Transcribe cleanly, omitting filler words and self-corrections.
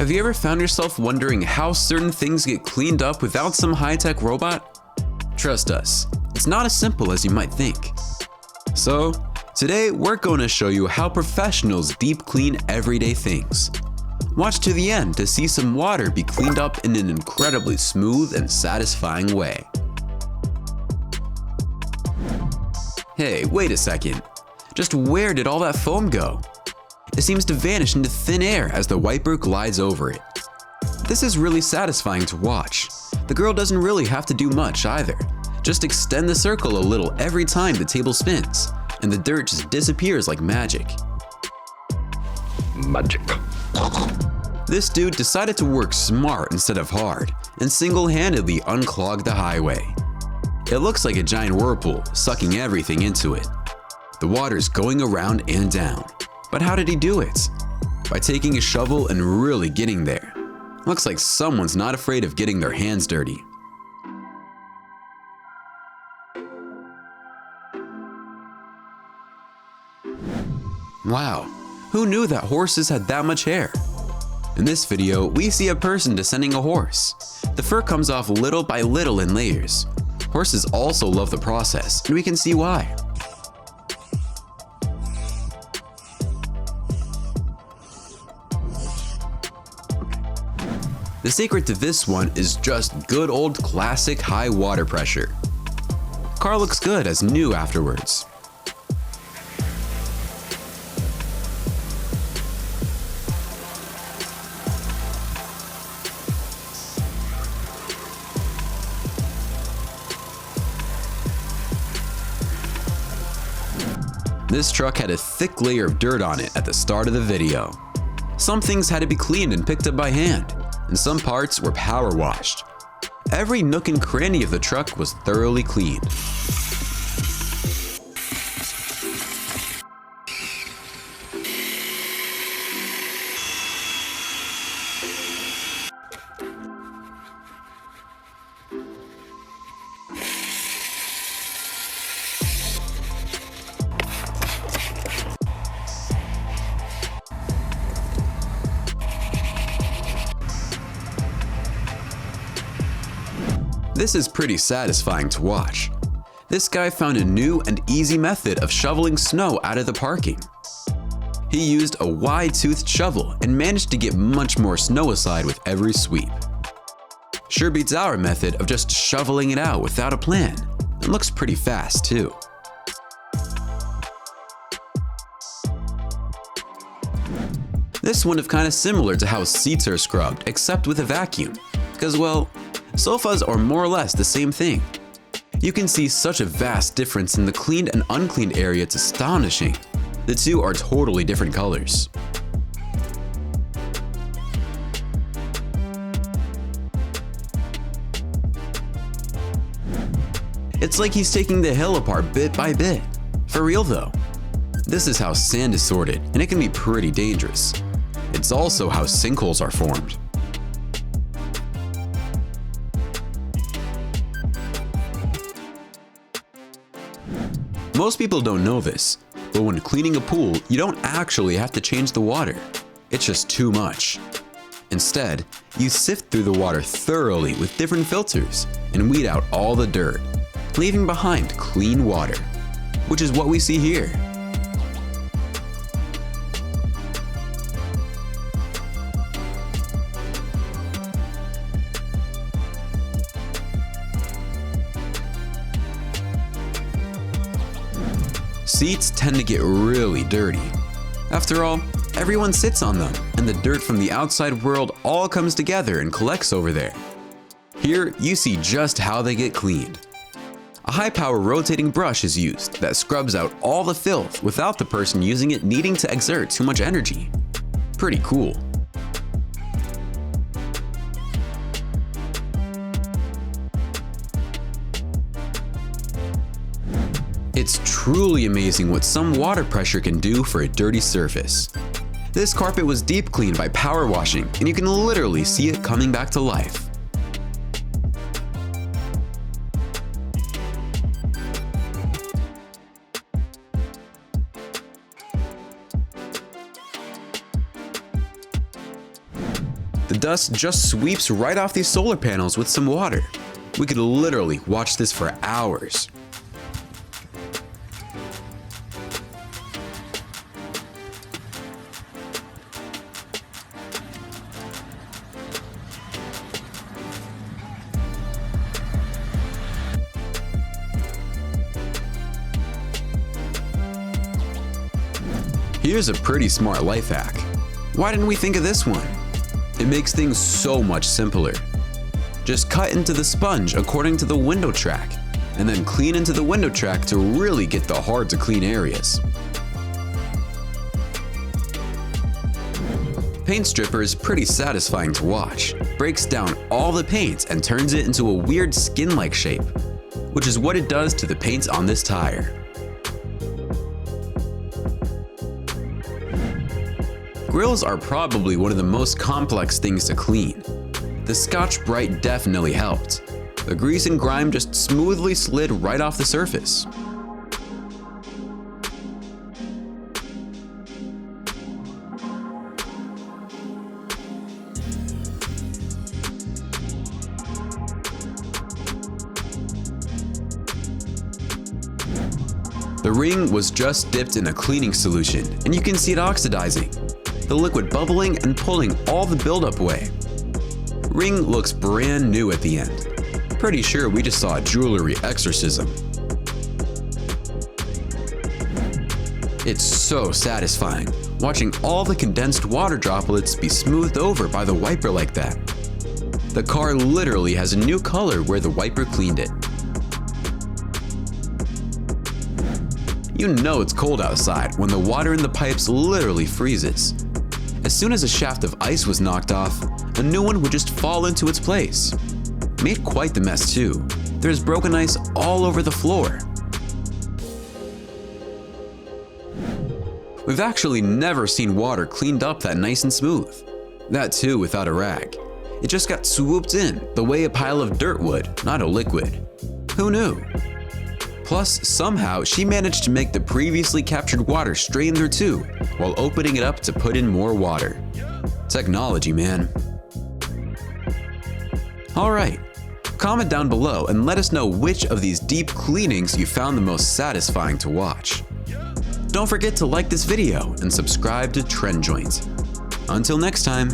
Have you ever found yourself wondering how certain things get cleaned up without some high-tech robot? Trust us, it's not as simple as you might think. So, today we're going to show you how professionals deep clean everyday things. Watch to the end to see some water be cleaned up in an incredibly smooth and satisfying way. Hey, wait a second. Just where did all that foam go? It seems to vanish into thin air as the wiper glides over it. This is really satisfying to watch. The girl doesn't really have to do much either. Just extend the circle a little every time the table spins, and the dirt just disappears like magic. Magic. This dude decided to work smart instead of hard, and single-handedly unclogged the highway. It looks like a giant whirlpool, sucking everything into it. The water's going around and down. But how did he do it? By taking a shovel and really getting there. Looks like someone's not afraid of getting their hands dirty. Wow, who knew that horses had that much hair? In this video, we see a person descending a horse. The fur comes off little by little in layers. Horses also love the process, and we can see why. The secret to this one is just good old classic high water pressure. Car looks good as new afterwards. This truck had a thick layer of dirt on it at the start of the video. Some things had to be cleaned and picked up by hand, and some parts were power washed. Every nook and cranny of the truck was thoroughly cleaned. This is pretty satisfying to watch. This guy found a new and easy method of shoveling snow out of the parking. He used a wide-toothed shovel and managed to get much more snow aside with every sweep. Sure beats our method of just shoveling it out without a plan, and looks pretty fast too. This one is kind of similar to how seats are scrubbed, except with a vacuum, because well, sofas are more or less the same thing. You can see such a vast difference in the cleaned and uncleaned area, it's astonishing. The two are totally different colors. It's like he's taking the hill apart bit by bit. For real though. This is how sand is sorted, and it can be pretty dangerous. It's also how sinkholes are formed. Most people don't know this, but when cleaning a pool, you don't actually have to change the water. It's just too much. Instead, you sift through the water thoroughly with different filters and weed out all the dirt, leaving behind clean water, which is what we see here. Seats tend to get really dirty. After all, everyone sits on them, and the dirt from the outside world all comes together and collects over there. Here, you see just how they get cleaned. A high-power rotating brush is used that scrubs out all the filth without the person using it needing to exert too much energy. Pretty cool. It's truly amazing what some water pressure can do for a dirty surface. This carpet was deep cleaned by power washing, and you can literally see it coming back to life. The dust just sweeps right off these solar panels with some water. We could literally watch this for hours. Here's a pretty smart life hack. Why didn't we think of this one? It makes things so much simpler. Just cut into the sponge according to the window track, and then clean into the window track to really get the hard to clean areas. Paint Stripper is pretty satisfying to watch. Breaks down all the paint and turns it into a weird skin-like shape, which is what it does to the paint on this tire. Grills are probably one of the most complex things to clean. The Scotch-Brite definitely helped. The grease and grime just smoothly slid right off the surface. The ring was just dipped in a cleaning solution, and you can see it oxidizing. The liquid bubbling and pulling all the buildup away. Ring looks brand new at the end. Pretty sure we just saw a jewelry exorcism. It's so satisfying, watching all the condensed water droplets be smoothed over by the wiper like that. The car literally has a new color where the wiper cleaned it. You know it's cold outside when the water in the pipes literally freezes. As soon as a shaft of ice was knocked off, a new one would just fall into its place. Made quite the mess too. There's broken ice all over the floor. We've actually never seen water cleaned up that nice and smooth. That too without a rag. It just got swooped in the way a pile of dirt would, not a liquid. Who knew? Plus, somehow she managed to make the previously captured water strain through too, while opening it up to put in more water. Technology, man. Alright, comment down below and let us know which of these deep cleanings you found the most satisfying to watch. Don't forget to like this video and subscribe to Trend Joint. Until next time.